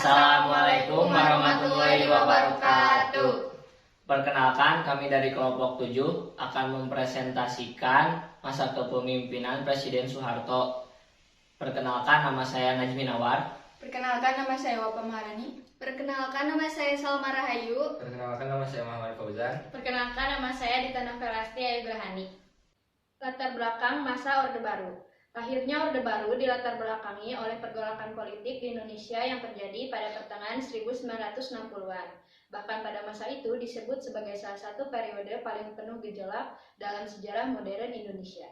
Assalamualaikum warahmatullahi wabarakatuh. Perkenalkan, kami dari kelompok 7 akan mempresentasikan masa kepemimpinan Presiden Soeharto. Perkenalkan, nama saya Najmi Nawar. Perkenalkan, nama saya Wapa Maharani. Perkenalkan, nama saya Salma Rahayu. Perkenalkan, nama saya Muhammad Fauzan. Perkenalkan, nama saya Dita Novelasti Ayugrahani. Latar belakang masa Orde Baru. Lahirnya Orde Baru dilatar belakangi oleh pergolakan politik di Indonesia yang terjadi pada pertengahan 1960-an. Bahkan pada masa itu disebut sebagai salah satu periode paling penuh gejolak dalam sejarah modern Indonesia.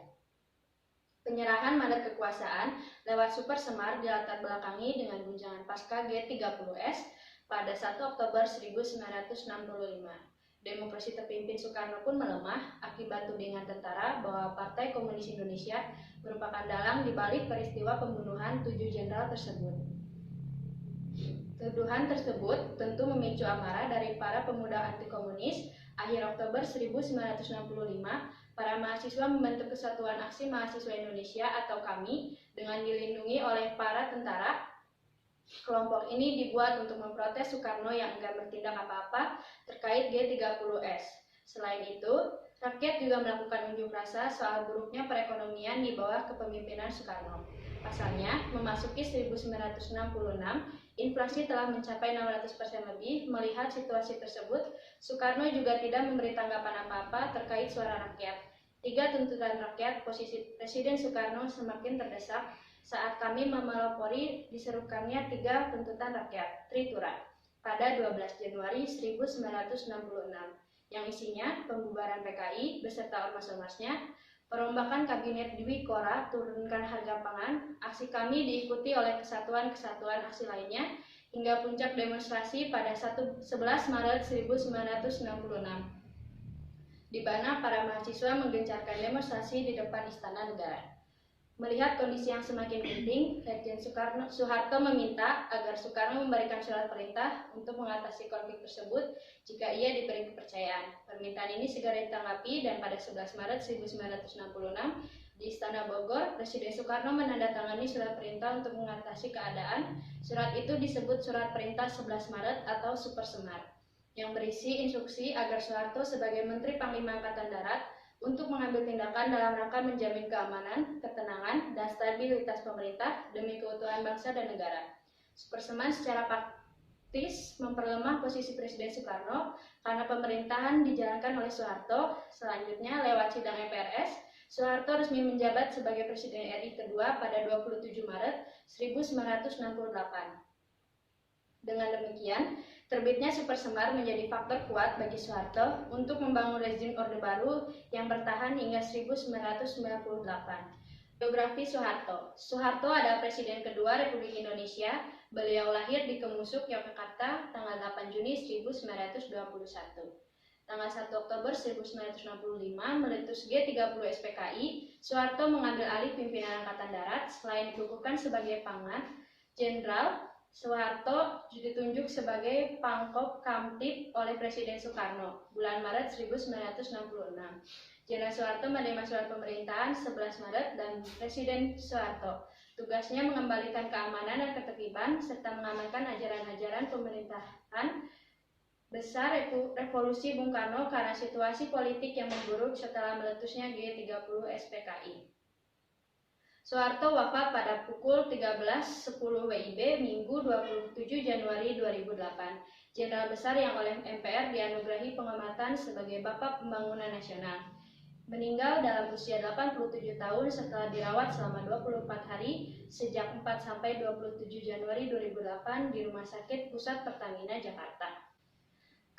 Penyerahan mandat kekuasaan lewat Super Semar dilatar belakangi dengan guncangan pasca G30S pada 1 Oktober 1965. Demokrasi terpimpin Soekarno pun melemah akibat tudingan tentara bahwa Partai Komunis Indonesia merupakan dalang di balik peristiwa pembunuhan 7 jenderal tersebut. Tuduhan tersebut tentu memicu amarah dari para pemuda anti komunis. Akhir Oktober 1965, para mahasiswa membentuk Kesatuan Aksi Mahasiswa Indonesia atau KAMI dengan dilindungi oleh para tentara. Kelompok ini dibuat untuk memprotes Soekarno yang enggan bertindak apa-apa terkait G30S. Selain itu, rakyat juga melakukan unjuk rasa soal buruknya perekonomian di bawah kepemimpinan Soekarno. Pasalnya, memasuki 1966, inflasi telah mencapai 600% lebih. Melihat situasi tersebut, Soekarno juga tidak memberi tanggapan apa-apa terkait suara rakyat. 3 tuntutan rakyat, posisi Presiden Soekarno semakin terdesak saat kami memelopori diserukannya 3 tuntutan rakyat, Trituran, pada 12 Januari 1966, yang isinya pembubaran PKI beserta ormas-ormasnya, perombakan kabinet Dwi Kora, turunkan harga pangan, aksi kami diikuti oleh kesatuan-kesatuan aksi lainnya, hingga puncak demonstrasi pada 11 Maret 1966, di mana para mahasiswa menggencarkan demonstrasi di depan Istana Negara. Melihat kondisi yang semakin genting, Legend Soeharto meminta agar Soekarno memberikan surat perintah untuk mengatasi konflik tersebut jika ia diberi kepercayaan. Permintaan ini segera ditanggapi dan pada 11 Maret 1966 di Istana Bogor, Presiden Soekarno menandatangani surat perintah untuk mengatasi keadaan. Surat itu disebut Surat Perintah 11 Maret atau Super Semar, yang berisi instruksi agar Soeharto sebagai Menteri Panglima Angkatan Darat untuk mengambil tindakan dalam rangka menjamin keamanan, ketenangan, dan stabilitas pemerintah demi keutuhan bangsa dan negara. Super Semar secara praktis memperlemah posisi Presiden Soekarno karena pemerintahan dijalankan oleh Soeharto. Selanjutnya, lewat sidang MPRS, Soeharto resmi menjabat sebagai Presiden RI kedua pada 27 Maret 1968. Dengan demikian, terbitnya Super Semar menjadi faktor kuat bagi Soeharto untuk membangun rezim Orde Baru yang bertahan hingga 1998. Biografi Soeharto. Soeharto adalah Presiden kedua Republik Indonesia. Beliau lahir di Kemusuk, Yogyakarta, tanggal 8 Juni 1921. Tanggal 1 Oktober 1965 meletus G30 SPKI, Soeharto mengambil alih pimpinan Angkatan Darat. Selain dikukuhkan sebagai Pangkat Jenderal, Soeharto ditunjuk sebagai Pangkop Kamtib oleh Presiden Soekarno bulan Maret 1966. Jenderal Soeharto menerima surat pemerintahan 11 Maret dan Presiden Soeharto. Tugasnya mengembalikan keamanan dan ketertiban serta mengamankan ajaran-ajaran pemerintahan besar revolusi Bung Karno karena situasi politik yang memburuk setelah meletusnya G30 SPKI. Soeharto wafat pada pukul 13.10 WIB Minggu 27 Januari 2008. Jenderal besar yang oleh MPR dianugerahi penghormatan sebagai Bapak Pembangunan Nasional. Meninggal dalam usia 87 tahun setelah dirawat selama 24 hari sejak 4 sampai 27 Januari 2008 di Rumah Sakit Pusat Pertamina Jakarta.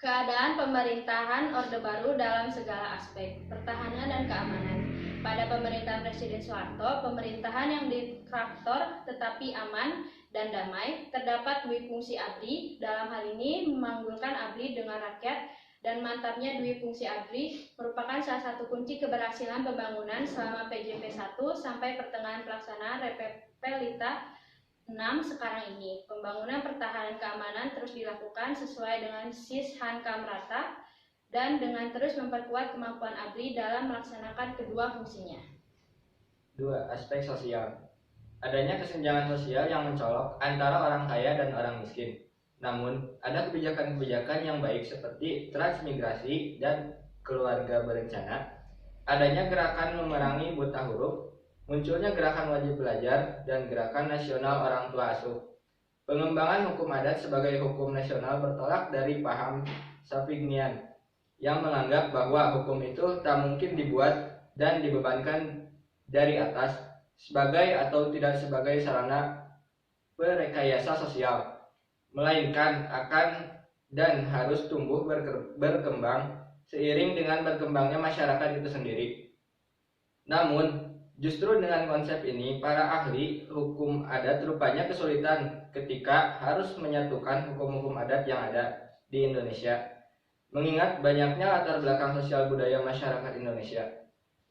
Keadaan pemerintahan Orde Baru dalam segala aspek, pertahanan dan keamanan. Pada pemerintahan Presiden Soeharto, pemerintahan yang diktator tetapi aman dan damai, terdapat dui fungsi ABRI. Dalam hal ini memanggulkan ABRI dengan rakyat dan mantapnya dui fungsi ABRI merupakan salah satu kunci keberhasilan pembangunan selama PJP 1 sampai pertengahan pelaksanaan Repelita 6 sekarang ini. Pembangunan pertahanan keamanan terus dilakukan sesuai dengan SIS Hankamrata dan dengan terus memperkuat kemampuan ABRI dalam melaksanakan kedua fungsinya. 2. Aspek sosial. Adanya kesenjangan sosial yang mencolok antara orang kaya dan orang miskin. Namun, ada kebijakan-kebijakan yang baik seperti transmigrasi dan keluarga berencana, adanya gerakan memerangi buta huruf, munculnya gerakan wajib belajar, dan gerakan nasional orang tua asuh. Pengembangan hukum adat sebagai hukum nasional bertolak dari paham Savignian yang menganggap bahwa hukum itu tak mungkin dibuat dan dibebankan dari atas sebagai atau tidak sebagai sarana perekayasa sosial, melainkan akan dan harus tumbuh berkembang seiring dengan berkembangnya masyarakat itu sendiri. Namun, justru dengan konsep ini, para ahli hukum adat rupanya kesulitan ketika harus menyatukan hukum-hukum adat yang ada di Indonesia, mengingat banyaknya latar belakang sosial budaya masyarakat Indonesia.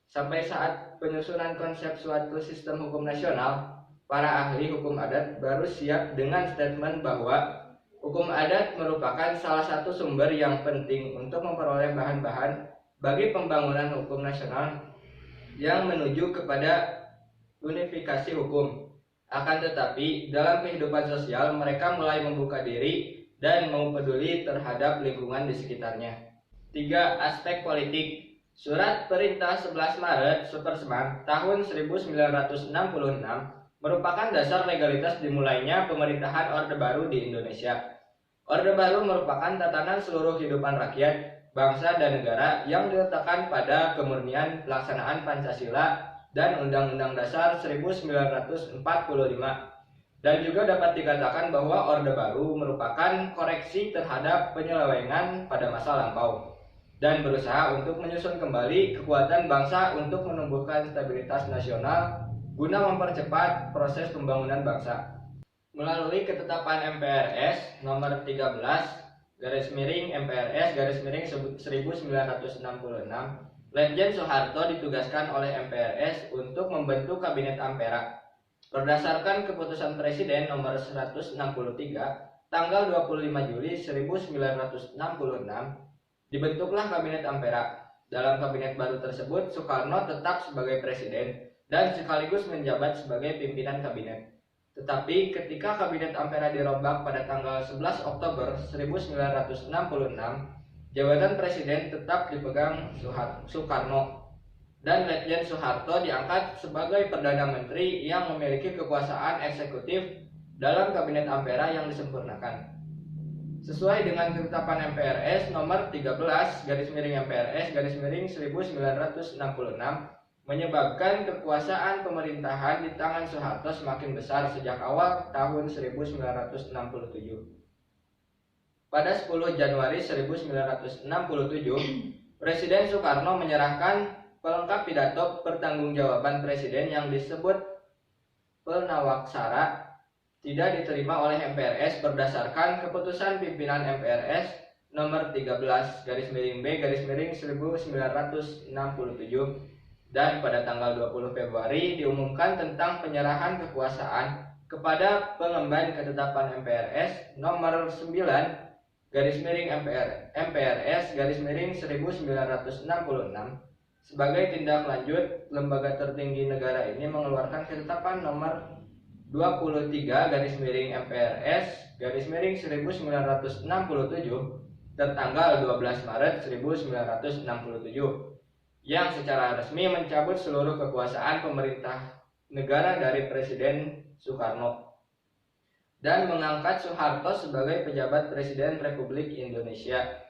Sampai saat penyusunan konsep suatu sistem hukum nasional, para ahli hukum adat baru siap dengan statement bahwa hukum adat merupakan salah satu sumber yang penting untuk memperoleh bahan-bahan bagi pembangunan hukum nasional yang menuju kepada unifikasi hukum. Akan tetapi, dalam kehidupan sosial mereka mulai membuka diri dan mau peduli terhadap lingkungan di sekitarnya. 3. Aspek politik. Surat Perintah 11 Maret Supersman tahun 1966 merupakan dasar legalitas dimulainya pemerintahan Orde Baru di Indonesia. Orde Baru merupakan tatanan seluruh kehidupan rakyat, bangsa dan negara yang diletakkan pada kemurnian pelaksanaan Pancasila dan Undang-Undang Dasar 1945. Dan juga dapat dikatakan bahwa Orde Baru merupakan koreksi terhadap penyelewengan pada masa lampau dan berusaha untuk menyusun kembali kekuatan bangsa untuk menumbuhkan stabilitas nasional guna mempercepat proses pembangunan bangsa. Melalui ketetapan MPRS nomor 13 /MPRS/1966, Letjen Soeharto ditugaskan oleh MPRS untuk membentuk Kabinet Ampera. Berdasarkan keputusan Presiden nomor 163 tanggal 25 Juli 1966, dibentuklah Kabinet Ampera. Dalam kabinet baru tersebut, Soekarno tetap sebagai presiden dan sekaligus menjabat sebagai pimpinan kabinet. Tetapi ketika Kabinet Ampera dirombak pada tanggal 11 Oktober 1966, jabatan presiden tetap dipegang Soekarno dan Letjen Soeharto diangkat sebagai Perdana Menteri yang memiliki kekuasaan eksekutif dalam Kabinet Ampera yang disempurnakan. Sesuai dengan ketetapan MPRS nomor 13 /MPRS/1966 menyebabkan kekuasaan pemerintahan di tangan Soeharto semakin besar sejak awal tahun 1967. Pada 10 Januari 1967, Presiden Soekarno menyerahkan pelengkap pidato pertanggungjawaban presiden yang disebut Penawaksara tidak diterima oleh MPRS berdasarkan keputusan pimpinan MPRS nomor 13/B/1967 dan pada tanggal 20 Februari diumumkan tentang penyerahan kekuasaan kepada pengemban ketetapan MPRS nomor 9/MPRS/1966 sebagai tindak lanjut. Lembaga tertinggi negara ini mengeluarkan ketetapan nomor 23/MPRS/1967 tertanggal 12 Maret 1967 yang secara resmi mencabut seluruh kekuasaan pemerintah negara dari Presiden Soekarno dan mengangkat Soeharto sebagai pejabat Presiden Republik Indonesia.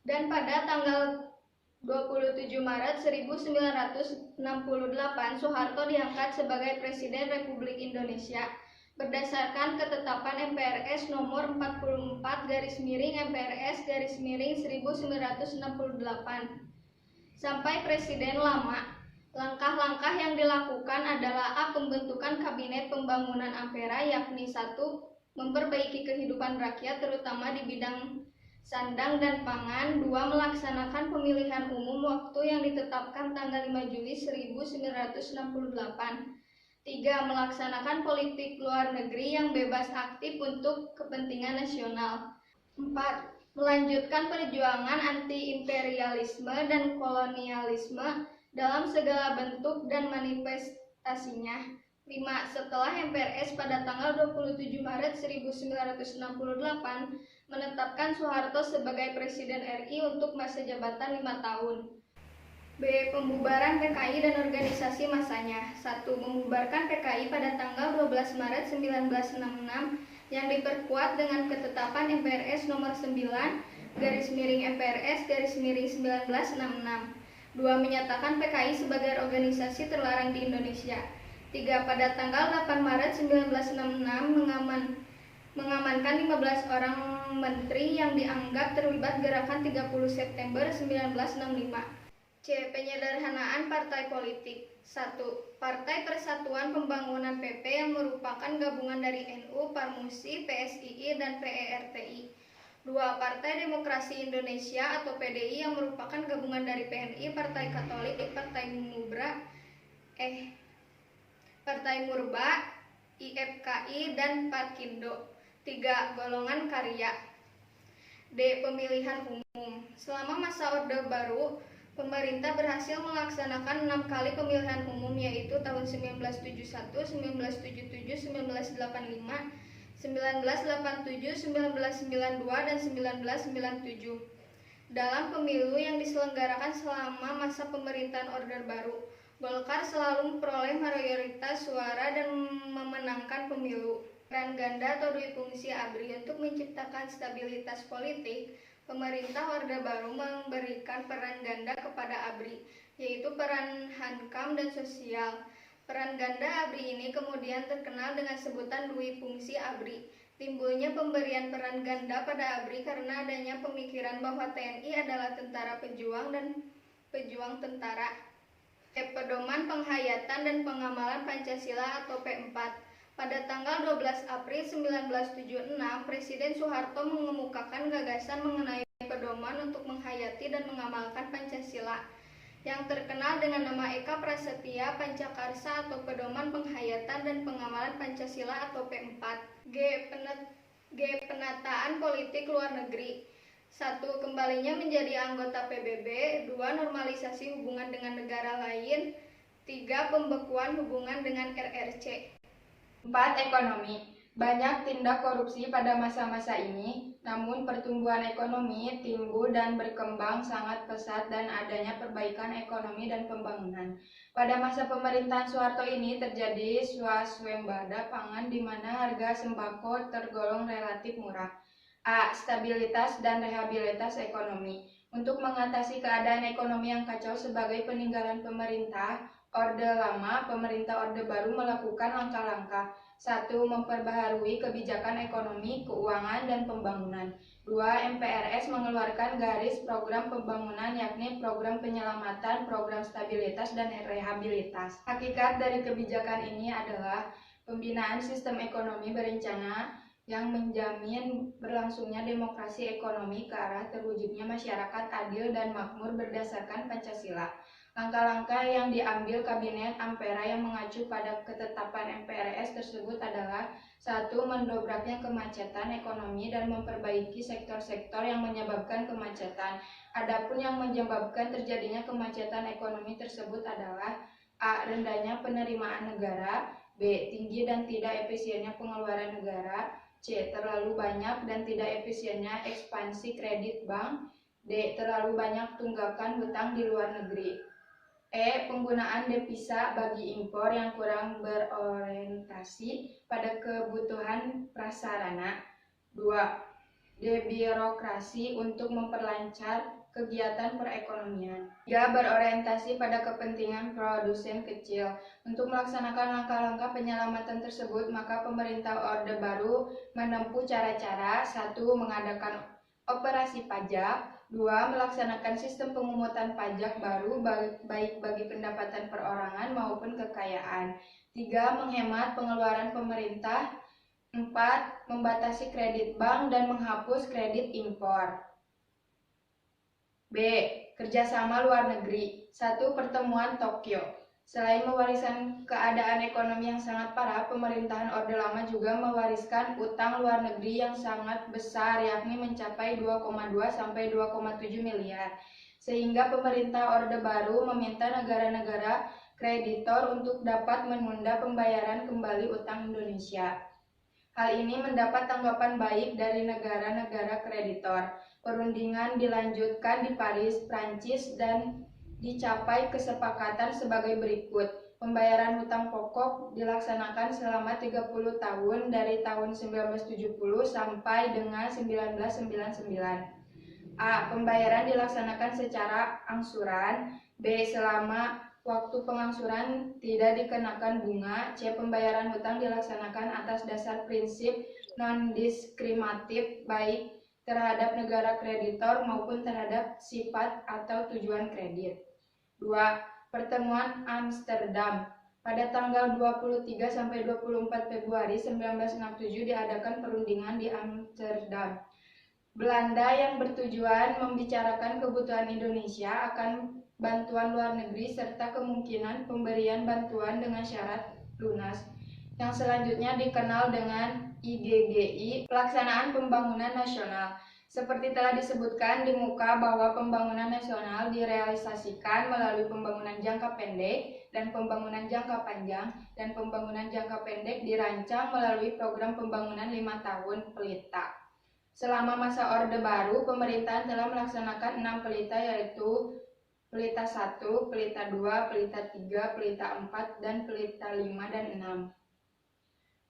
Dan pada tanggal 27 Maret 1968, Soeharto diangkat sebagai Presiden Republik Indonesia berdasarkan ketetapan MPRS nomor 44/MPRS/1968. Sampai Presiden lama, langkah-langkah yang dilakukan adalah A. Pembentukan Kabinet Pembangunan Ampera, yakni 1. Memperbaiki kehidupan rakyat terutama di bidang sandang dan pangan. 2. Melaksanakan pemilihan umum waktu yang ditetapkan tanggal 5 Juli 1968. 3. Melaksanakan politik luar negeri yang bebas aktif untuk kepentingan nasional. 4. Melanjutkan perjuangan anti-imperialisme dan kolonialisme dalam segala bentuk dan manifestasinya. 5. Setelah MPRS pada tanggal 27 Maret 1968 menetapkan Soeharto sebagai Presiden RI untuk masa jabatan 5 tahun. B. Pembubaran PKI dan organisasi masanya. 1. Membubarkan PKI pada tanggal 12 Maret 1966 yang diperkuat dengan ketetapan MPRS nomor 9/MPRS/1966. 2. Menyatakan PKI sebagai organisasi terlarang di Indonesia. 3. Pada tanggal 8 Maret 1966 mengamankan 15 orang menteri yang dianggap terlibat gerakan 30 September 1965. C. Penyederhanaan partai politik. 1. Partai Persatuan Pembangunan PP yang merupakan gabungan dari NU, Parmusi, PSII, dan PERTI. 2. Partai Demokrasi Indonesia atau PDI yang merupakan gabungan dari PNI, Partai Katolik, Partai Murba, IFKI, dan Parkindo. 3. Golongan karya. D. Pemilihan umum. Selama masa Orde Baru, pemerintah berhasil melaksanakan 6 kali pemilihan umum, yaitu tahun 1971, 1977, 1985, 1987, 1992, dan 1997. Dalam pemilu yang diselenggarakan selama masa pemerintahan Orde Baru, Golkar selalu memperoleh mayoritas suara dan memenangkan pemilu. Peran ganda atau dui fungsi ABRI untuk menciptakan stabilitas politik, pemerintah Orde Baru memberikan peran ganda kepada ABRI, yaitu peran hankam dan sosial. Peran ganda ABRI ini kemudian terkenal dengan sebutan dui fungsi ABRI. Timbulnya pemberian peran ganda pada ABRI karena adanya pemikiran bahwa TNI adalah tentara pejuang dan pejuang tentara. Pedoman Penghayatan dan Pengamalan Pancasila atau P4. Pada tanggal 12 April 1976, Presiden Soeharto mengemukakan gagasan mengenai pedoman untuk menghayati dan mengamalkan Pancasila, yang terkenal dengan nama Eka Prasetya Pancakarsa atau Pedoman Penghayatan dan Pengamalan Pancasila atau P4. G. Penataan politik luar negeri. 1. Kembalinya menjadi anggota PBB. 2. Normalisasi hubungan dengan negara lain. 3. Pembekuan hubungan dengan RRC. 4. Ekonomi. Banyak tindak korupsi pada masa-masa ini, namun pertumbuhan ekonomi timbul dan berkembang sangat pesat dan adanya perbaikan ekonomi dan pembangunan. Pada masa pemerintahan Soeharto ini terjadi swasembada pangan di mana harga sembako tergolong relatif murah. A. Stabilitas dan rehabilitas ekonomi. Untuk mengatasi keadaan ekonomi yang kacau sebagai peninggalan pemerintah Orde Lama, pemerintah Orde Baru melakukan langkah-langkah. 1. Memperbaharui kebijakan ekonomi, keuangan, dan pembangunan. 2. MPRS mengeluarkan garis program pembangunan yakni program penyelamatan, program stabilitas, dan rehabilitas. Hakikat dari kebijakan ini adalah pembinaan sistem ekonomi berencana yang menjamin berlangsungnya demokrasi ekonomi ke arah terwujudnya masyarakat adil dan makmur berdasarkan Pancasila. Langkah-langkah yang diambil Kabinet Ampera yang mengacu pada ketetapan MPRS tersebut adalah 1. Mendobraknya kemacetan ekonomi dan memperbaiki sektor-sektor yang menyebabkan kemacetan. Adapun yang menyebabkan terjadinya kemacetan ekonomi tersebut adalah A. Rendahnya penerimaan negara, B. Tinggi dan tidak efisiennya pengeluaran negara, C. Terlalu banyak dan tidak efisiennya ekspansi kredit bank, D. Terlalu banyak tunggakan hutang di luar negeri, E. Penggunaan devisa bagi impor yang kurang berorientasi pada kebutuhan prasarana, 2. Debirokrasi untuk memperlancar kegiatan perekonomian. 3. Berorientasi pada kepentingan produsen kecil. Untuk melaksanakan langkah-langkah penyelamatan tersebut, maka pemerintah Orde Baru menempuh cara-cara. 1. Mengadakan operasi pajak. 2. Melaksanakan sistem pemungutan pajak baru baik bagi pendapatan perorangan maupun kekayaan. 3. Menghemat pengeluaran pemerintah. 4. Membatasi kredit bank dan menghapus kredit impor. B. Kerjasama luar negeri. 1. Pertemuan Tokyo. Selain mewariskan keadaan ekonomi yang sangat parah, pemerintahan Orde Lama juga mewariskan utang luar negeri yang sangat besar, yakni mencapai 2,2 sampai 2,7 miliar. Sehingga pemerintah Orde Baru meminta negara-negara kreditor untuk dapat menunda pembayaran kembali utang Indonesia. Hal ini mendapat tanggapan baik dari negara-negara kreditor. Perundingan dilanjutkan di Paris, Prancis, dan dicapai kesepakatan sebagai berikut. Pembayaran hutang pokok dilaksanakan selama 30 tahun dari tahun 1970 sampai dengan 1999. A. Pembayaran dilaksanakan secara angsuran. B. Selama waktu pengangsuran tidak dikenakan bunga. C. Pembayaran hutang dilaksanakan atas dasar prinsip non-diskriminatif baik terhadap negara kreditor maupun terhadap sifat atau tujuan kredit. 2. Pertemuan Amsterdam. Pada tanggal 23-24 Februari 1967 diadakan perundingan di Amsterdam. Belanda yang bertujuan membicarakan kebutuhan Indonesia akan bantuan luar negeri serta kemungkinan pemberian bantuan dengan syarat lunas, yang selanjutnya dikenal dengan IGGI, Pelaksanaan Pembangunan Nasional. Seperti telah disebutkan di muka bahwa pembangunan nasional direalisasikan melalui pembangunan jangka pendek dan pembangunan jangka panjang, dan pembangunan jangka pendek dirancang melalui program pembangunan 5 tahun pelita. Selama masa Orde Baru, pemerintahan telah melaksanakan 6 pelita, yaitu pelita 1, pelita 2, pelita 3, pelita 4, dan pelita 5 dan 6.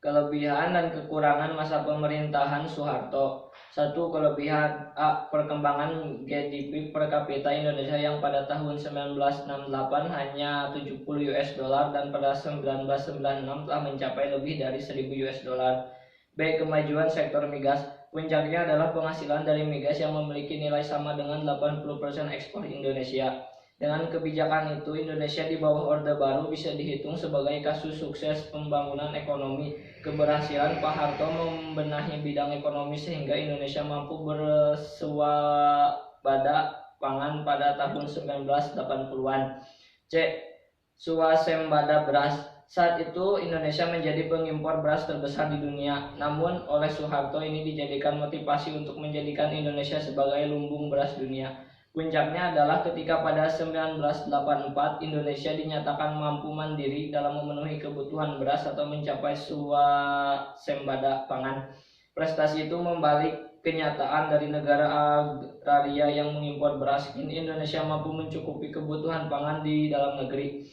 Kelebihan dan kekurangan masa pemerintahan Soeharto. 1. Kelebihan. A. Perkembangan GDP per kapita Indonesia yang pada tahun 1968 hanya 70 US dollar dan pada 1996 telah mencapai lebih dari 1000 US dollar. B. Kemajuan sektor migas. Puncaknya adalah penghasilan dari migas yang memiliki nilai sama dengan 80% ekspor Indonesia. Dengan kebijakan itu, Indonesia di bawah Orde Baru bisa dihitung sebagai kasus sukses pembangunan ekonomi. Keberhasilan Pak Harto membenahi bidang ekonomi sehingga Indonesia mampu berswasembada pangan pada tahun 1980-an. C. Swasembada beras. Saat itu Indonesia menjadi pengimpor beras terbesar di dunia. Namun oleh Soeharto ini dijadikan motivasi untuk menjadikan Indonesia sebagai lumbung beras dunia. Puncaknya adalah ketika pada 1984 Indonesia dinyatakan mampu mandiri dalam memenuhi kebutuhan beras atau mencapai swasembada pangan. Prestasi itu membalik kenyataan dari negara agraria yang mengimpor beras. Kini Indonesia mampu mencukupi kebutuhan pangan di dalam negeri.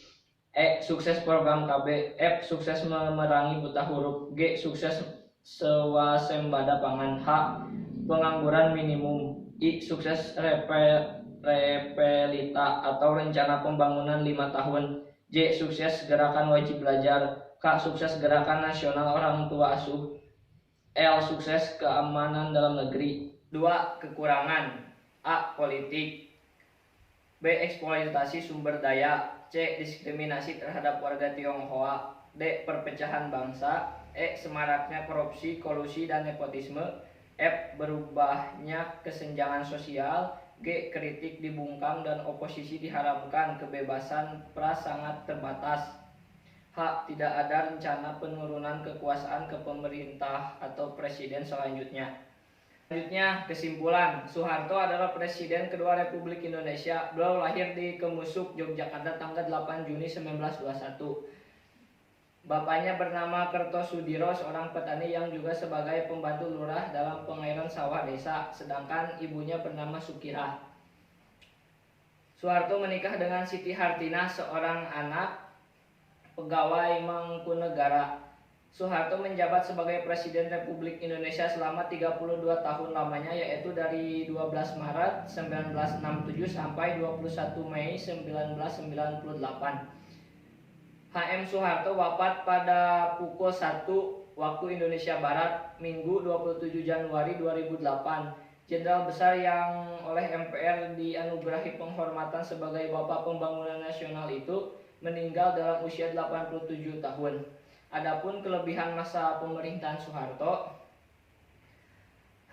E. Sukses program KB. F. Sukses memerangi buta huruf. G. Sukses swasembada pangan. H. Pengangguran minimum. I. Sukses repelita atau rencana pembangunan 5 tahun. J. Sukses gerakan wajib belajar. K. Sukses gerakan nasional orang tua asuh. L. Sukses keamanan dalam negeri. 2. Kekurangan. A. Politik. B. Eksploitasi sumber daya. C. Diskriminasi terhadap warga Tionghoa. D. Perpecahan bangsa. E. Semaraknya korupsi, kolusi, dan nepotisme. F. Berubahnya kesenjangan sosial. G. Kritik dibungkam dan oposisi diharamkan. Kebebasan pers sangat terbatas. H. Tidak ada rencana penurunan kekuasaan ke pemerintah atau presiden selanjutnya. Selanjutnya, kesimpulan. Soeharto adalah Presiden kedua Republik Indonesia. Beliau lahir di Kemusuk, Yogyakarta tanggal 8 Juni 1921. Bapaknya bernama Kertosudiro, seorang petani yang juga sebagai pembantu lurah dalam pengairan sawah desa, sedangkan ibunya bernama Sukirah. Soeharto menikah dengan Siti Hartinah, seorang anak pegawai Mangkunegara. Soeharto menjabat sebagai Presiden Republik Indonesia selama 32 tahun lamanya, yaitu dari 12 Maret 1967 sampai 21 Mei 1998. H.M. Soeharto wafat pada pukul 1 waktu Indonesia Barat, Minggu 27 Januari 2008. Jenderal besar yang oleh MPR dianugerahi penghormatan sebagai Bapak Pembangunan Nasional itu meninggal dalam usia 87 tahun. Adapun kelebihan masa pemerintahan Soeharto,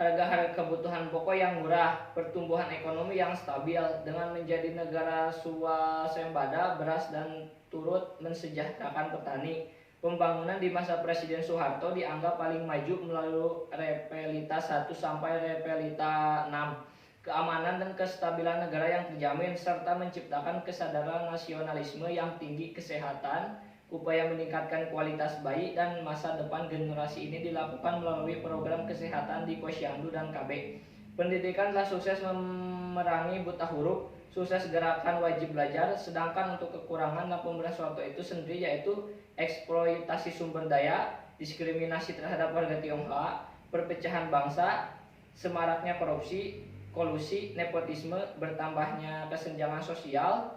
harga-harga kebutuhan pokok yang murah, pertumbuhan ekonomi yang stabil dengan menjadi negara swasembada beras dan turut mensejahterakan petani. Pembangunan di masa Presiden Soeharto dianggap paling maju melalui Repelita 1 sampai Repelita 6. keamanan dan kestabilan negara yang terjamin, serta menciptakan kesadaran nasionalisme yang tinggi. Kesehatan, upaya meningkatkan kualitas bayi dan masa depan generasi ini dilakukan melalui program kesehatan di Posyandu dan KB. Pendidikan telah sukses memerangi buta huruf, sukses gerakan wajib belajar, sedangkan untuk kekurangan 18 waktu itu sendiri yaitu eksploitasi sumber daya, diskriminasi terhadap warga Tionghoa, perpecahan bangsa, semaraknya korupsi, kolusi, nepotisme, bertambahnya kesenjangan sosial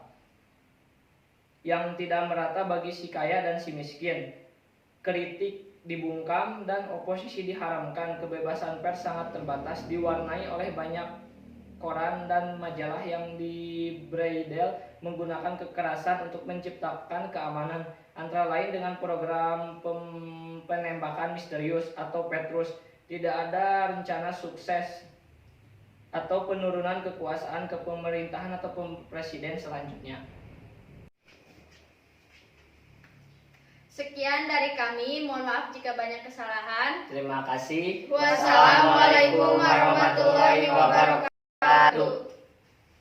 yang tidak merata bagi si kaya dan si miskin. Kritik dibungkam dan oposisi diharamkan. Kebebasan pers sangat terbatas, diwarnai oleh banyak koran dan majalah yang dibreidel menggunakan kekerasan untuk menciptakan keamanan, antara lain dengan program penembakan misterius atau Petrus. Tidak ada rencana sukses atau penurunan kekuasaan kepemerintahan atau presiden selanjutnya. Sekian dari kami, mohon maaf jika banyak kesalahan. Terima kasih. Wassalamualaikum warahmatullahi wabarakatuh.